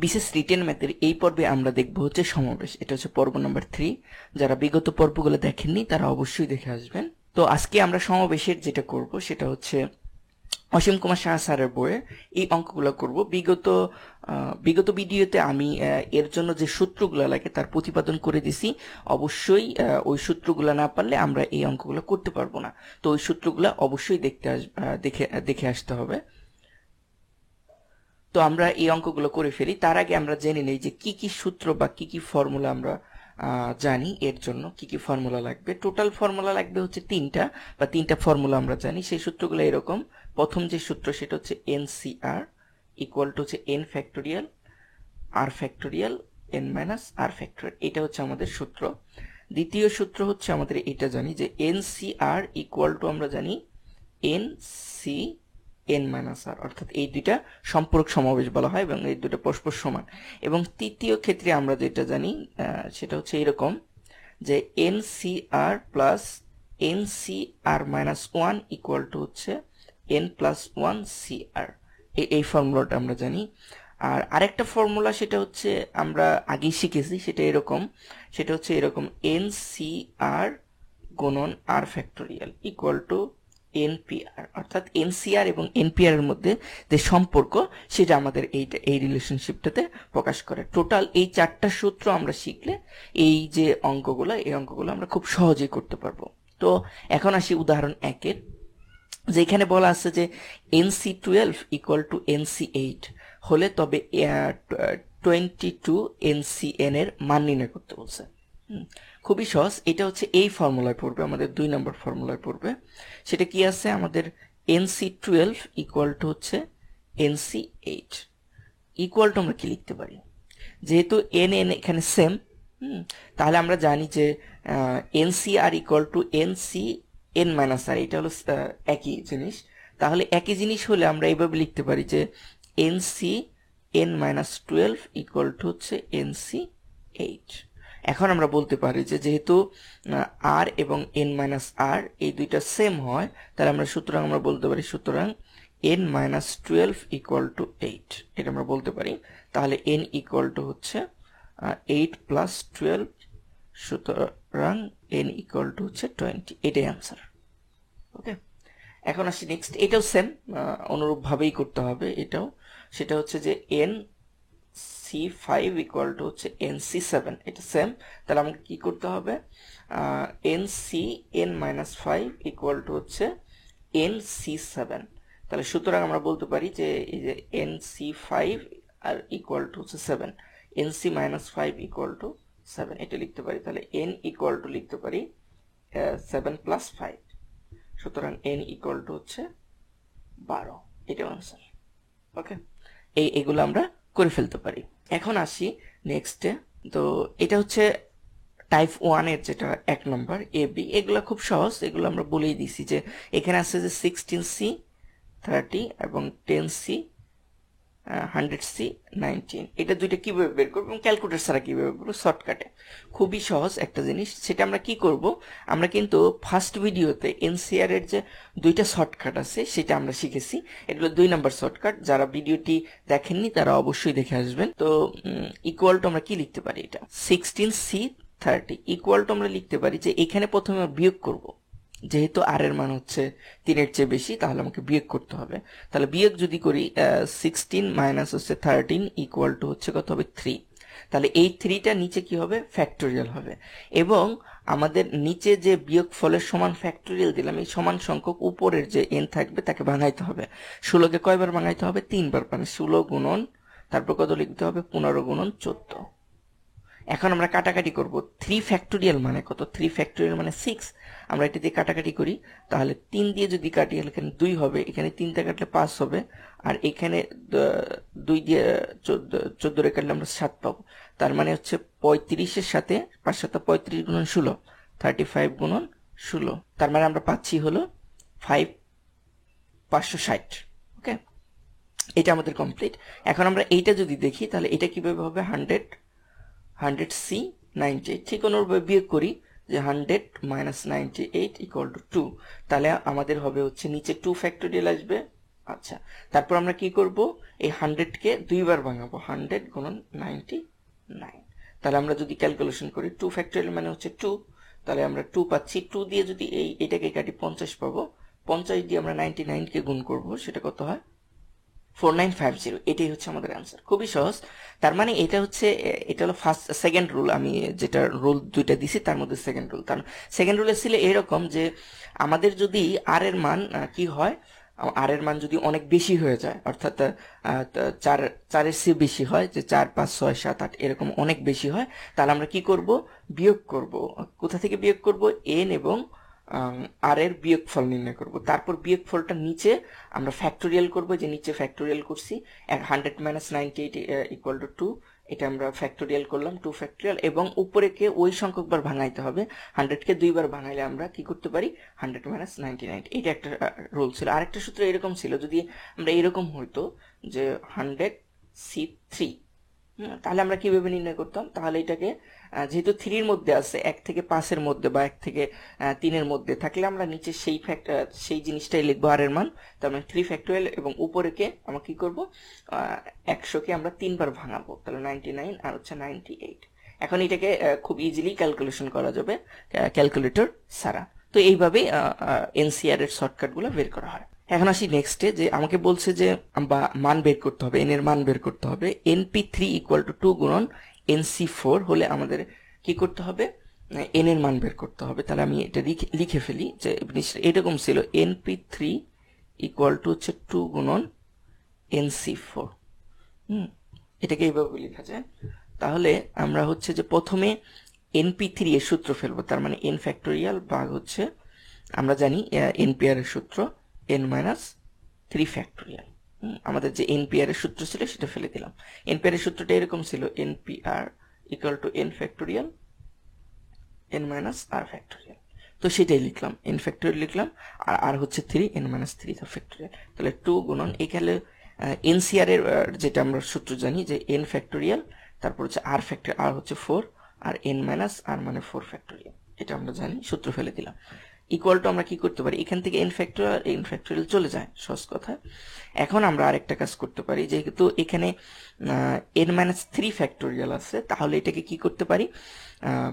বিশেষ রিটেন ম্যাথের এই পর্বে আমরা দেখব হচ্ছে সমাবেশ। এটা হচ্ছে পর্ব নাম্বার 3। যারা বিগত পর্বগুলো দেখেননি তারা অবশ্যই দেখে আসবেন। তো আজকে আমরা সমাবেশের যেটা করব সেটা হচ্ছে অসীম কুমার সাহা স্যারের বইয়ে এই অঙ্কগুলো করব। বিগত ভিডিওতে আমি এর জন্য যে সূত্রগুলো লাগে তার প্রতিপাদন করে দিছি। অবশ্যই ওই সূত্রগুলো না পারলে আমরা এই অঙ্কগুলো করতে পারবো না। তো ওই সূত্রগুলো অবশ্যই দেখে আসতে হবে। তো আমরা এই অঙ্কগুলো করে ফেলি। তার আগে আমরা জেনে নেই যে কি কি সূত্র বা কি কি ফর্মুলা আমরা জানি। এর জন্য কি কি ফর্মুলা লাগবে। টোটাল ফর্মুলা লাগবে হচ্ছে 3টা বা 3টা ফর্মুলা আমরা জানি। সেই সূত্রগুলো এরকম। প্রথম যে সূত্র সেটা হচ্ছে NCR ইকুয়াল টু হচ্ছে n factorial r factorial n minus r factorial. এটা হচ্ছে আমাদের সূত্র। দ্বিতীয় সূত্র হচ্ছে আমাদের এটা জানি যে NCR ইকুয়াল টু আমরা জানি NC n মাইনাস r, অর্থাৎ এই দুইটা সম্পূরক সমাবেশ বলা হয় এবং এই দুটো পরস্পর সমান। এবং তৃতীয় ক্ষেত্রে আমরা যেটা জানি সেটা হচ্ছে এরকম যে NCR plus NCR minus 1 equal to হচ্ছে n প্লাস 1 CR। এই ফর্মুলাটা আমরা জানি। আর আরেকটা ফর্মুলা সেটা হচ্ছে আমরা আগেই শিখেছি, সেটা হচ্ছে এরকম NCR গুণন r factorial equal two NPR, অর্থাৎ NCR এবং NPR এর মধ্যে যে সম্পর্ক সেটা আমাদের এই রিলেশনশিপটাতে প্রকাশ করে। টোটাল এই 4টা সূত্র আমরা শিখলে এই অঙ্কগুলো আমরা খুব সহজেই করতে পারবো। তো এখন আসি উদাহরণ 1-এর, যেখানে বলা আছে যে NC12 ইকুয়াল টু NC8 হলে তবে 22 NCN এর মান নির্ণয় করতে বলছে। খুবই সহজ। এটা হচ্ছে এই ফর্মুলায় পড়বে, আমাদের 2 নম্বর ফর্মুলায় পড়বে। সেটা কি আছে আমাদের NC12 ইকুয়াল টু হচ্ছে NC8 ইকুয়াল টু আমরা কি লিখতে পারি, যেহেতু n এখানে সেম, তাহলে আমরা জানি যে NCR equal two NCN minus r, এটা হলো একই জিনিস। তাহলে একই জিনিস হলে আমরা এইভাবে লিখতে পারি যে NCN মাইনাস 12 ইকুয়াল টু হচ্ছে NC8। এখন আমরা বলতে পারি যে যেহেতু r এবং n মাইনাস r এই দুইটা সেম হয়, তাহলে আমরা বলতে পারি সুতরাং n মাইনাস 12 ইকুয়াল টু 8, এটা আমরা বলতে পারি। তাহলে n ইকুয়াল টু হচ্ছে 8 প্লাস 12, সুতরাং n ইকুয়াল টু হচ্ছে 20। এটাই আনসার। ওকে, এখন আসি নেক্সট। এটাও সেম, অনুরূপভাবেই করতে হবে এটাও। সেটা হচ্ছে যে NC5 ইকুয়াল টু হচ্ছে NC7, এটা সেম। তাহলে আমাকে কি করতে হবে, NCN মাইনাস 5 ইকুয়াল টু হচ্ছে NC7। তাহলে সুতরাং আমরা বলতে পারি যে এই যে NC5 আর ইকুয়াল টু হচ্ছে 7, NC মাইনাস 5 ইকুয়াল টু 7, এটা লিখতে পারি। তাহলে n ইকুয়াল টু লিখতে পারি 7 প্লাস 5, সুতরাং n ইকুয়াল টু হচ্ছে 12। এটাও আনসার। ওকে, এগুলো আমরা করে ফেলতে পারি। এখন আসি নেক্সটে। তো এটা হচ্ছে টাইপ 1 এর যেটা 1 নম্বর AB। এগুলো খুব সহজ, এগুলো আমরা বলেই দিছি যে এখানে আছে যে 16C 30 এবং 10C 100C 19। এটা দুইটা কিভাবে বের করবো এবং ক্যালকুলেটর ছাড়া কিভাবে বের করবো, শর্টকাটে। খুবই সহজ একটা জিনিস। সেটা আমরা কি করব, আমরা কিন্তু ফার্স্ট ভিডিওতে NCR এর যে 2টা শর্টকাট আছে সেটা আমরা শিখেছি। এগুলো 2 নম্বর শর্টকাট। যারা ভিডিওটি দেখেননি তারা অবশ্যই দেখে আসবেন। তো ইকুয়াল টু আমরা কি লিখতে পারি, এটা 16C 30 ইকুয়াল টু আমরা লিখতে পারি যে এখানে প্রথমে বিয়োগ করব, যেহেতু r এর মান হচ্ছে 3 এর চেয়ে বেশি, তাহলে আমাকে বিয়োগ করতে হবে। তাহলে বিয়োগ যদি করি 16 মাইনাস হচ্ছে 13 ইকুয়াল টু হচ্ছে কত হবে 3। তাহলে এই 3টা নিচে কি হবে, ফ্যাক্টোরিয়াল হবে। এবং আমাদের নিচে যে বিয়োগ ফলের সমান ফ্যাক্টোরিয়াল দিলাম, এই সমান সংখ্যক উপরের যে n থাকবে তাকে ভাঙাইতে হবে। 16কে কয়বার ভাঙাইতে হবে, 3 বার। মানে 16 গুণন তারপর কত লিখতে হবে, 15 গুণন 14। এখন আমরা কাটাকাটি করব। 3 ফ্যাক্টোরিয়াল মানে কত, 3 ফ্যাক্টোরিয়াল মানে 6। আমরা এটা দিয়ে কাটাকাটি করি, তাহলে 3 দিয়ে যদি কাটি এখানে 2 হবে, এখানে 3 দিয়ে কাটলে 5 হবে, আর এখানে 2 দিয়ে 14 কাটলে আমরা 7 পাবো। তার মানে হচ্ছে 35 এর সাথে 5 7 35 গুণন 16, 35 গুণন 16। তার মানে আমরা পাচ্ছি হলো 560। ওকে, এটা আমাদের কমপ্লিট। এখন আমরা এইটা যদি দেখি তাহলে এটা কিভাবে হবে, 100C 98। ঠিক অনুরূপভাবে বিয়োগ করি যে 100 মাইনাস 98 ইকুয়াল টু 2। তাহলে আমাদের হবে হচ্ছে নিচে 2 ফ্যাক্টোরিয়াল আসবে, আচ্ছা, তারপর আমরা কি করব, এই 100 কে দুইবার ভাঙাবো, 100 গুণন 99। তাহলে আমরা যদি ক্যালকুলেশন করি 2 ফ্যাক্টোরিয়াল মানে হচ্ছে 2, তাহলে আমরা 2 পাচ্ছি। 2 দিয়ে যদি এটাকে কাটি 50 পাবো, 50 দিয়ে আমরা 99 কে গুণ করব, সেটা কত হয় 4950। এটাই হচ্ছে আমাদের অ্যান্সার, খুবই সহজ। তার মানে এটা হচ্ছে, এটা হলো ফার্স্ট সেকেন্ড রুল, আমি যেটা রুল দুইটা দিছি তার মধ্যে সেকেন্ড রুল। তার সেকেন্ড রুলে ছিল এরকম যে আমাদের যদি আর এর মান কি হয়, আর এর মান যদি অনেক বেশি হয়ে যায়, অর্থাৎ চারের চেয়ে বেশি হয়, যে 4 5 6 7 8 এরকম অনেক বেশি হয়, তাহলে আমরা কি করব, বিয়োগ করব। কোথা থেকে বিয়োগ করব, এন এবং আর এর বিয়োগফল নির্ণয় করব। তারপর বিয়োগফলটা নিচে আমরা ফ্যাক্টোরিয়াল করব, যে নিচে ফ্যাক্টোরিয়াল করছি 100 - 98 = 2, এটা আমরা ফ্যাক্টোরিয়াল করলাম 2 ফ্যাক্টোরিয়াল, এবং উপরে কে ওই সংখ্যক বার ভাঙাইতে হবে। 100 কে দুইবার ভাঙাইলে আমরা কি করতে পারি, 100 - 99। এটা একটা রুল ছিল। আরেকটা সূত্র এরকম ছিল, যদি আমরা এরকম হইতো যে 100C3, তাহলে আমরা কিভাবে নির্ণয় করতাম, তাহলে এটাকে যেহেতু 3 এর মধ্যে আছে, 1 থেকে 5 এর মধ্যে বা 1 থেকে 3 এর মধ্যে থাকলে আমরা নিচে সেই জিনিসটাই লিখবো আর এর মান, তার মানে 3 ফ্যাক্টোরিয়াল, এবং উপরে কে আমরা কি করব, 100 কে আমরা 3 বার ভাঙাবো, তাহলে 99 আর হচ্ছে 98। এখন এটাকে খুব ইজিলি ক্যালকুলেশন করা যাবে ক্যালকুলেটর ছাড়া। তো এইভাবে এনসিআর এর শর্টকাটগুলো বের করা হয়। এখন আসি নেক্সটে, যে আমাকে বলছে যে মান বের করতে হবে, এন এর মান বের করতে হবে। np3 = 2 গুণন nc4 হলে আমাদের কি করতে হবে, এন এর মান বের করতে হবে। তাহলে আমি এটা লিখে ফেলি, যে এরকম ছিল, np3 = হচ্ছে 2 গুণন nc4। এটাকে এইভাবে লেখা যায়। তাহলে আমরা হচ্ছে যে প্রথমে np3 এর সূত্র ফেলবো, তার মানে n ফ্যাক্টোরিয়াল ভাগ হচ্ছে, আমরা জানি npr এর সূত্র n - 3 ফ্যাক্টোরিয়াল। আমাদের যে npr এর সূত্র ছিল সেটা ফেলে দিলাম। npr এর সূত্রটা এরকম ছিল, npr = n factorial n - r factorial. তো সেটাই লিখলাম, n ফ্যাক্টোরিয়াল লিখলাম, আর আর হচ্ছে 3, n - 3 ফ্যাক্টোরিয়াল। তাহলে 2 গুণন, এখানে এনসিআর এর যেটা আমরা সূত্র জানি, যে n ফ্যাক্টোরিয়াল, তারপর হচ্ছে r ফ্যাক্টোরিয়াল, r হচ্ছে 4, আর n - r মানে 4 ফ্যাক্টোরিয়াল, এটা আমরা জানি, সূত্র ফেলে দিলাম। ইকুয়াল টু আমরা কি করতে পারি, এখান থেকে n ফ্যাক্টোরিয়াল চলে যায়, সহজ কথা। এখন আমরা আরেকটা কাজ করতে পারি, যেহেতু এখানে n - 3 ফ্যাক্টোরিয়াল আছে, তাহলে এটাকে কি করতে পারি,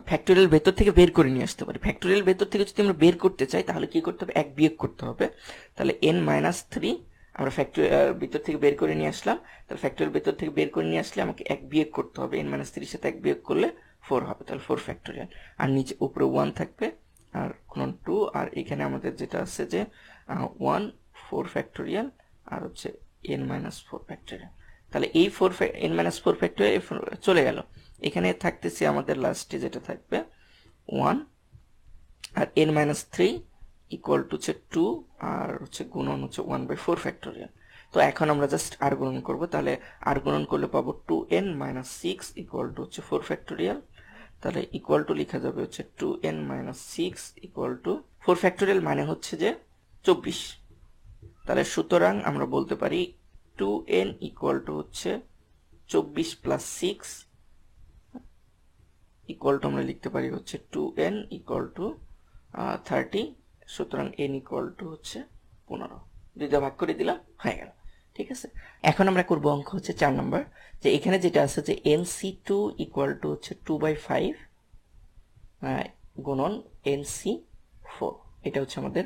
ফ্যাক্টোরিয়াল ভেতর থেকে বের করে নিয়ে আসতে পারি। ফ্যাক্টোরিয়াল ভেতর থেকে যদি আমরা বের করতে চাই, তাহলে কি করতে হবে, 1 বিয়োগ করতে হবে। তাহলে n - 3 আমরা ফ্যাক্টোরিয়াল ভিতর থেকে বের করে নিয়ে আসলাম, তাহলে ফ্যাক্টোরিয়াল ভেতর থেকে বের করে নিয়ে আসলে আমাকে 1 বিয়োগ করতে হবে, n - 3 সাথে 1 বিয়োগ করলে 4 হবে, তাহলে 4 ফ্যাক্টোরিয়াল। আর নিচে উপরে 1 থাকবে, আর গুণন 2, আর এখানে আমাদের যেটা আছে যে 1 4 ফ্যাক্টোরিয়াল, আর হচ্ছে n - 4 ফ্যাক্টোরিয়াল। তাহলে এই n - 4 ফ্যাক্টোরিয়াল চলে গেল, এখানে থাকতেছে আমাদের লাস্টে যেটা থাকবে 1, আর n - 3 = হচ্ছে 2, আর হচ্ছে গুণন হচ্ছে 1/4 ফ্যাক্টোরিয়াল। তো এখন আমরা জাস্ট আর গুণন করব, তাহলে আর গুণন করলে পাবো 2n - 6 = হচ্ছে 4 ফ্যাক্টোরিয়াল। তাহলে ইকুয়াল টু লেখা যাবে হচ্ছে 2n - 6 = 4 ফ্যাক্টোরিয়াল, মানে হচ্ছে যে 24। তাহলে সুতরাং আমরা বলতে পারি 2n = হচ্ছে 24 + 6 ইকুয়াল টু আমরা লিখতে পারি হচ্ছে 2n = 30। সুতরাং n = হচ্ছে 15, দুইটা ভাগ করে দিলাম, হয়ে গেল। ঠিক আছে, এখন আমরা করব অঙ্ক হচ্ছে 4 নম্বর, যে এখানে যেটা আছে যে nc2 = হচ্ছে 2/5 গুণন nc4, এটা হচ্ছে আমাদের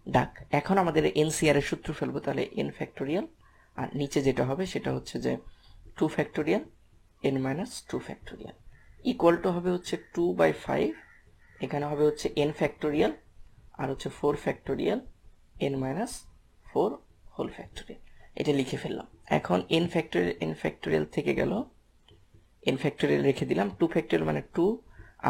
ডাক। এখন আমাদের এনসিআর এর সূত্র ফেলবো, তাহলে n ফ্যাক্টোরিয়াল, আর নিচে যেটা হবে সেটা হচ্ছে যে 2 factorial n - 2 factorial equal two হবে হচ্ছে 2/5, এখানে হবে হচ্ছে n ফ্যাক্টোরিয়াল, আর হচ্ছে 4 ফ্যাক্টোরিয়াল n - 4 হোল ফ্যাক্টোরিয়াল। এটা লিখে ফেললাম। এখন n ফ্যাক্টোরিয়াল থেকে গেল, n ফ্যাক্টোরিয়াল রেখে দিলাম, 2 ফ্যাক্টোরিয়াল মানে 2,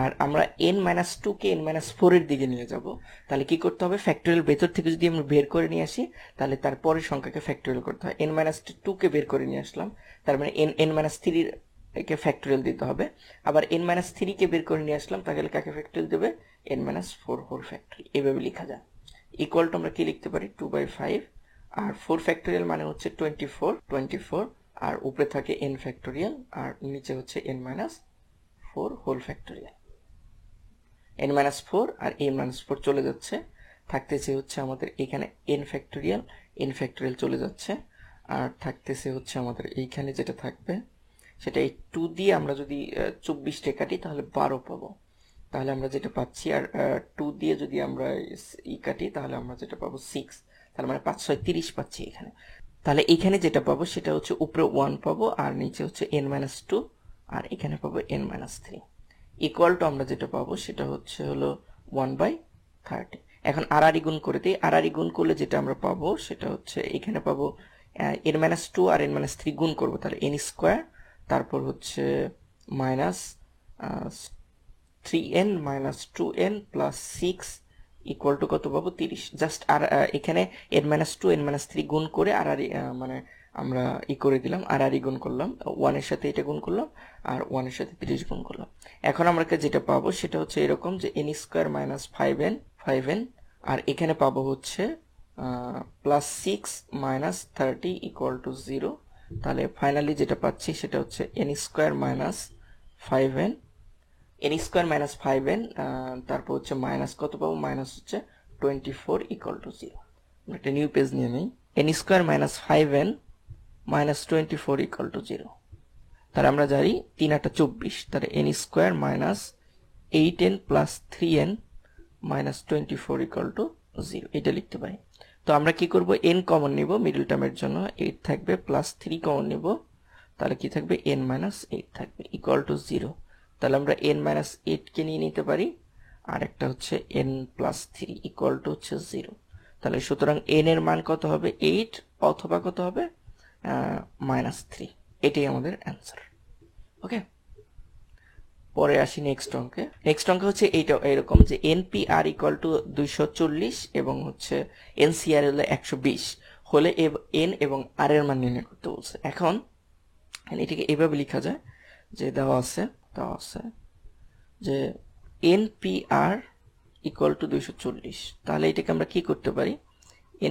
আর আমরা n - 2 কে n - 4 এর দিকে নিয়ে যাব। তাহলে কি করতে হবে, ফ্যাক্টোরিয়াল ভেতর থেকে যদি আমরা বের করে নিয়ে আসি, তাহলে তার পরের সংখ্যাকে ফ্যাক্টোরিয়াল করতে হয়। n - 2 কে বের করে নিয়ে আসলাম, তার মানে n - 3 কে ফ্যাক্টোরিয়াল দিতে হবে। আবার n - 3 কে বের করে নিয়ে আসলাম, তাহলে কাকে ফ্যাক্টোরিয়াল দেবে, n - 4 হোল ফ্যাক্টোরিয়াল। এইভাবে লেখা যায়। ইকুয়াল টু আমরা কি লিখতে পারি, 2/5, আর 4 ফ্যাক্টোরিয়াল মানে হচ্ছে 24, আর উপরে থাকে n ফ্যাক্টোরিয়াল, আর নিচে হচ্ছে n - 4 হোল ফ্যাক্টোরিয়াল। n - 4 আর n - 4 চলে যাচ্ছে, থাকতেছে হচ্ছে আমাদের এখানে n ফ্যাক্টোরিয়াল, n ফ্যাক্টরিয়াল চলে যাচ্ছে, আর থাকতেছে হচ্ছে আমাদের এইখানে যেটা থাকবে সেটা এই 2 দিয়ে আমরা যদি 24টা কাটি তাহলে 12 পাবো। তাহলে আমরা যেটা পাচ্ছি, আর 2 দিয়ে যদি আমরা কাটি তাহলে আমরা যেটা পাবো 6, তার মানে 5 6 30 পাচ্ছি এখানে। তাহলে এখানে যেটা পাবো সেটা হচ্ছে উপরে 1 পাবো আর নিচে হচ্ছে n-2, আর এখানে পাবো n-3 ইকুয়াল টু আমরা যেটা পাবো সেটা হচ্ছে হলো 1/30। এখন আড়াআড়ি গুণ করে দিই, আড়াআড়ি গুণ করলে যেটা আমরা পাবো সেটা হচ্ছে এখানে পাবো n-2 আর n-3 গুণ করবো, তাহলে n স্কোয়ার, তারপর হচ্ছে minus 3n minus 2n plus 6 equal to কত পাবো 30। জাস্ট আর এখানে n-2 n-3 গুণ করে আড়াআড়ি মানে আমরা করে দিলাম, আড়াআড়ি গুণ করলাম, 1 এর সাথে এটা গুণ করলাম আর 1 এর সাথে 30 গুণ করলাম। এখন আমরা যেটা পাবো সেটা হচ্ছে এরকম যে n স্কোয়ার মাইনাস 5n আর এখানে পাবো হচ্ছে প্লাস 6 মাইনাস 30 ইকুয়াল টু 0। তাহলে ফাইনালি যেটা পাচ্ছি সেটা হচ্ছে n square minus 5n, n square minus 5n, তারপর হচ্ছে মাইনাস কত পাবো, মাইনাস হচ্ছে 24 ইকুয়াল টু 0। আমরা একটা নিউ পেজ নিয়ে নিই, n square minus 5n minus 24 equal to 0। তাহলে আমরা জানি 3 8 24, তাহলে n square minus 8n plus 3n minus 24 equal to 0, এটা লিখতে পারি। তো আমরা কি করব, n কমন নিব মিডল টার্মের জন্য, 8 থাকবে, প্লাস 3 কমন নিব, তাহলে কি থাকবে n মাইনাস 8 থাকবে ইকুয়াল টু 0। তাহলে আমরা n মাইনাস 8 কে নিয়ে নিতে পারি, আর একটা হচ্ছে n প্লাস 3 ইকুয়াল টু হচ্ছে 0। তাহলে সুতরাং n এর মান কত হবে 8 অথবা কত হবে মাইনাস 3, এটাই আমাদের অ্যান্সার। ওকে, পরে আসি নেক্সট অঙ্কে। নেক্সট অঙ্ক হচ্ছে এইটা এরকম যে NPR ইকুয়াল টু 240 এবং হচ্ছে NCR হলো 120 হলে n এবং r এর মান নির্ণয় করতে বলছে। এখন এটাকে এভাবে লেখা যায় যে দেওয়া আছে যে NPR ইকুয়াল টু 240, তাহলে এটাকে আমরা কি করতে পারি,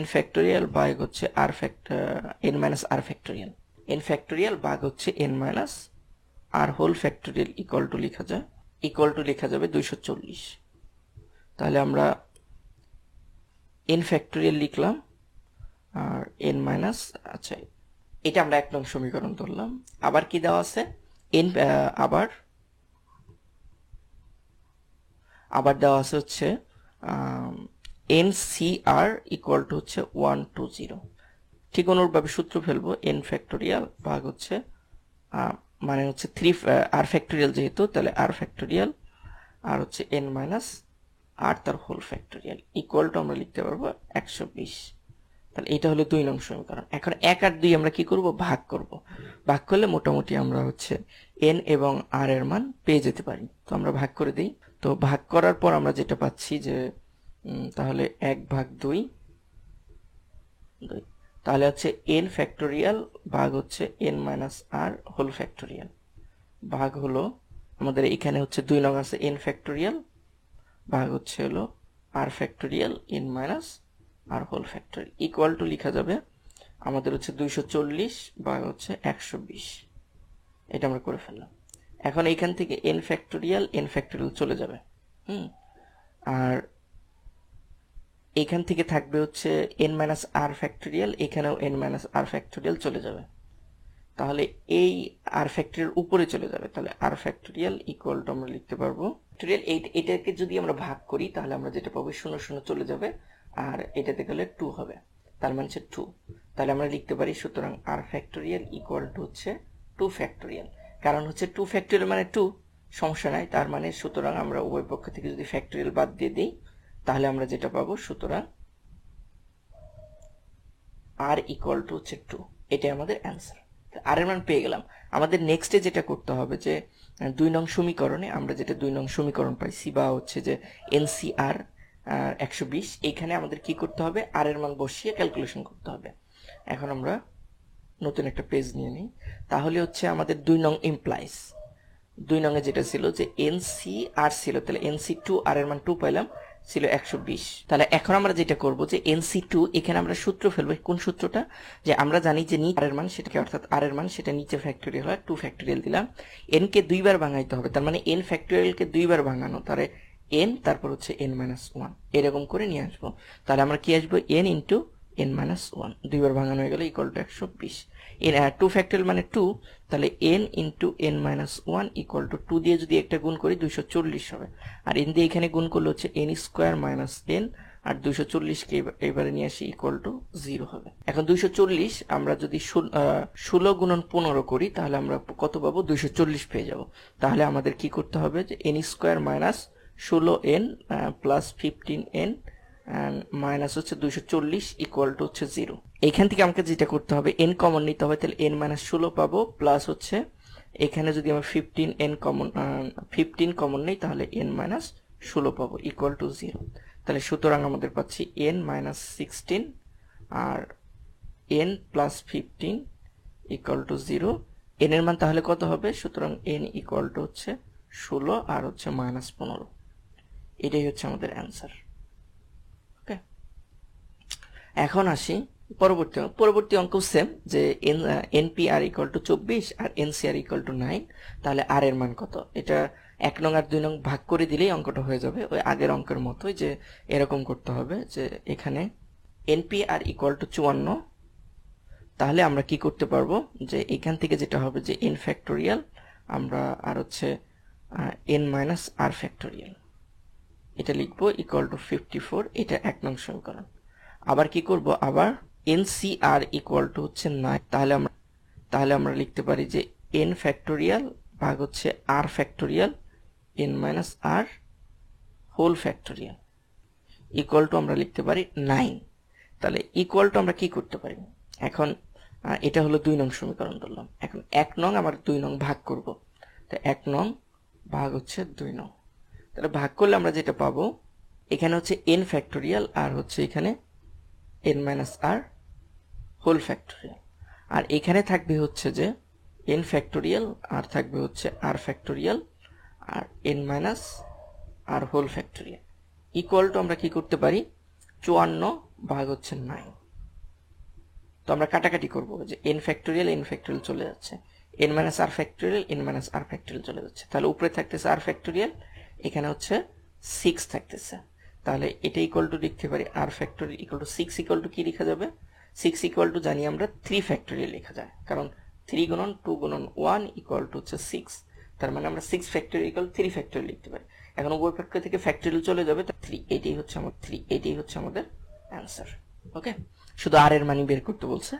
n ফ্যাক্টোরিয়াল ভাগ হচ্ছে n minus r factorial, n factorial ভাগ হচ্ছে n minus r whole factorial equal to লেখা যাবে 240। তাহলে আমরা n ফ্যাক্টোরিয়াল লিখলাম আর n মাইনাস, আচ্ছা এটা আমরা 1 নং সমীকরণ ধরলাম। আবার কি দেওয়া আছে, আবার দেওয়া আছে হচ্ছে NCR ইকুয়াল টু হচ্ছে 120। ঠিক অনুরূপভাবে সূত্র ফেলবো, n ফ্যাক্টোরিয়াল ভাগ হচ্ছে মানে হচ্ছে 3 r ফ্যাক্টোরিয়াল যেহেতু, তাহলে r ফ্যাক্টোরিয়াল আর হচ্ছে n মাইনাস r তার হোল ফ্যাক্টোরিয়াল ইকুয়াল টু আমরা লিখতে পারবো 120। তাহলে এটা হলো 2 নং সমীকরণ। এখন 1 আর 2 আমরা কি করব, ভাগ করব। ভাগ করলে মোটামুটি আমরা হচ্ছে n এবং r এর মান পেয়ে যেতে পারি। তো আমরা ভাগ করে দিই। তো ভাগ করার পর আমরা যেটা পাচ্ছি যে তাহলে 1/2, তাহলে হচ্ছে n ফ্যাক্টোরিয়াল ভাগ হচ্ছে n minus r whole factorial ভাগ হলো আমাদের এখানে হচ্ছে 2 নং আছে n ফ্যাক্টোরিয়াল ভাগ হচ্ছে হলো r factorial n minus r whole factorial equal to লেখা যাবে আমাদের হচ্ছে 240 ভাগ হচ্ছে 120। এটা আমরা করে ফেললাম। এখন এইখান থেকে n ফ্যাক্টোরিয়াল চলে যাবে, আর এখান থেকে থাকবে হচ্ছে n মাইনাস r ফ্যাক্টোরিয়াল, এখানেও n মাইনাস r ফ্যাক্টোরিয়াল চলে যাবে, তাহলে এই r ফ্যাক্টোরিয়াল উপরে চলে যাবে। তাহলে r ফ্যাক্টোরিয়াল ইকুয়াল টু আমরা লিখতে পারবো ফ্যাক্টোরিয়াল এটাকে যদি আমরা ভাগ করি তাহলে আমরা যেটা পাবো 0 0 চলে যাবে আর এটাতে গেলে 2 হবে, তার মানে হচ্ছে 2। তাহলে আমরা লিখতে পারি সুতরাং r ফ্যাক্টোরিয়াল ইকুয়াল টু হচ্ছে 2 ফ্যাক্টোরিয়াল, কারণ হচ্ছে 2 ফ্যাক্টোরিয়াল মানে 2, সমস্যা নাই। তার মানে সুতরাং আমরা উভয় পক্ষ থেকে যদি ফ্যাক্টোরিয়াল বাদ দিয়ে দিই তাহলে আমরা যেটা পাবো, সুতরাং r ইকুয়াল টু হচ্ছে 2, এটাই আমাদের অ্যান্সার। আর এর মান পেয়ে গেলাম। আমাদের নেক্সটে যেটা করতে হবে যে 2 নং সমীকরণে আমরা যেটা 2 নং সমীকরণ পাইছি বা হচ্ছে যে NCR 120, এইখানে আমাদের কি করতে হবে, আর এর মান বসিয়ে ক্যালকুলেশন করতে হবে। এখন আমরা নতুন একটা পেজ নিয়ে নিই, তাহলে হচ্ছে আমাদের 2 নং ইমপ্লাইজ 2 নং এ যেটা ছিল যে NCR ছিল, তাহলে NC2 আর এর মান 2 পাইলাম, ছিল 120। তাহলে এখন আমরা যেটা করব যে NC2 এখানে আমরা সূত্র ফেলবো। কোন সূত্রটা, যে আমরা জানি যে নিচে r এর মান সেটাকে, অর্থাৎ r এর মান সেটা নিচে ফ্যাক্টোরিয়াল হয়, 2 ফ্যাক্টোরিয়াল দিলাম, n কে 2 বার ভাঙাইতে হবে, তার মানে n ফ্যাক্টোরিয়াল কে 2 বার ভাঙানো, তাহলে n তারপর হচ্ছে n - 1 এরকম করে নিয়ে আসবো। তাহলে আমরা কি আসবো, n ইনটু n মাইনাস 1 দুইবার ভাঙানো হয়ে গেল ইকুয়াল টু 120 এন 2 ফ্যাক্টরিয়াল মানে 2 তাহলে n into n minus 1 equal to 2 দিয়ে যদি একটা গুণ করি 240 হবে আর n দিয়ে এখানে গুণ করলে হচ্ছে n স্কয়ার মাইনাস n আর 240 কে এবারে নিয়ে আসি ইকুয়াল টু 0 হবে এখন 240 আমরা যদি 16 গুণন 15 করি তাহলে আমরা কত পাবো 240 পেয়ে যাব তাহলে আমাদের কি করতে হবে যে n square minus 16n plus 15n minus হচ্ছে 240 ইকুয়াল টু হচ্ছে 0 এইখান থেকে আমাকে যেটা করতে হবে n কমন নিতে হবে তাহলে n মাইনাস 16 পাবো প্লাস হচ্ছে এখানে যদি আমরা 15 কমন নেই তাহলে n মাইনাস 16 পাবো ইকুয়াল টু 0 তাহলে সুতরাং আমাদের পাচ্ছি n মাইনাস 16 আর n plus 15 equal to 0 n এর মান তাহলে কত হবে সুতরাং n ইকুয়াল টু হচ্ছে 16 আর হচ্ছে মাইনাস 15 এটাই হচ্ছে আমাদের অ্যান্সার ওকে এখন আসি পরবর্তী অঙ্ক সেম যে npr ইকুয়াল টু 24 আর ncr ইকুয়াল টু 9 তাহলে r এর মান কত এটা 1 নং আর 2 নং ভাগ করে দিলেই অঙ্কটা হয়ে যাবে ওই আগের অঙ্কের মতোই যে এরকম করতে হবে যে এখানে npr ইকুয়াল টু 54 তাহলে আমরা কি করতে পারবো যে এখান থেকে যেটা হবে যে n ফ্যাক্টোরিয়াল আমরা আর হচ্ছে n মাইনাস r ফ্যাক্টোরিয়াল এটা লিখবো ইকুয়াল টু 54 এটা 1 নং সমীকরণ আবার কি করব আবার ncr ইকুয়াল টু হচ্ছে 9 তাহলে আমরা লিখতে পারি যে n ফ্যাক্টোরিয়াল ভাগ হচ্ছে r factorial n minus r whole factorial equal to আমরা লিখতে পারি 9 তাহলে ইকুয়াল টু আমরা কি করতে পারি এখন এটা হলো 2 নং সমীকরণ ধরলাম এখন 1 নং আবার 2 নং ভাগ করব তো 1 নং ভাগ হচ্ছে 2 নং তাহলে ভাগ করলে আমরা যেটা পাবো এখানে হচ্ছে n ফ্যাক্টোরিয়াল আর হচ্ছে এখানে n minus r whole factorial আর এখানে থাকবে হচ্ছে যে n ফ্যাক্টোরিয়াল আর থাকবে হচ্ছে r ফ্যাক্টোরিয়াল আর n minus r whole factorial equal to আমরা কি করতে পারি 54 ভাগ হচ্ছে 9 তো আমরা কাটাকাটি করব যে n ফ্যাক্টোরিয়াল চলে যাচ্ছে n minus r factorial n minus r factorial চলে যাচ্ছে তাহলে উপরে থাকতেছে r ফ্যাক্টোরিয়াল এখানে হচ্ছে 6 থাকতেছে তাহলে এটা ইকুয়াল টু লিখতে পারি r factorial equal two 6 equal to কি লেখা যাবে 6 ইকুয়াল টু জানি আমরা 3 ফ্যাক্টোরিয়াল লেখা যায় কারণ 3 গুণন 2 গুণন 1 ইকুয়াল টু হচ্ছে 6 তার মানে আমরা 6 ফ্যাক্টোরিয়াল ইকুয়াল 3 ফ্যাক্টোরিয়াল লিখতে পারি এখন উভয় পক্ষ থেকে ফ্যাক্টোরিয়াল চলে যাবে তো 3 এটাই হচ্ছে আমাদের অ্যানসার ওকে শুধু r এর মানই বের করতে বলছে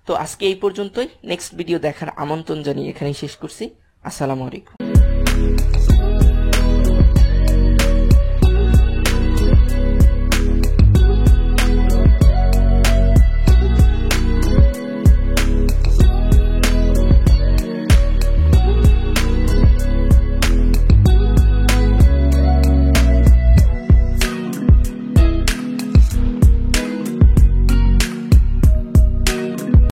তো আজকে এই পর্যন্তই নেক্সট ভিডিও দেখার আমন্ত্রণ জানিয়ে এখানেই শেষ করছি আসসালামু আলাইকুম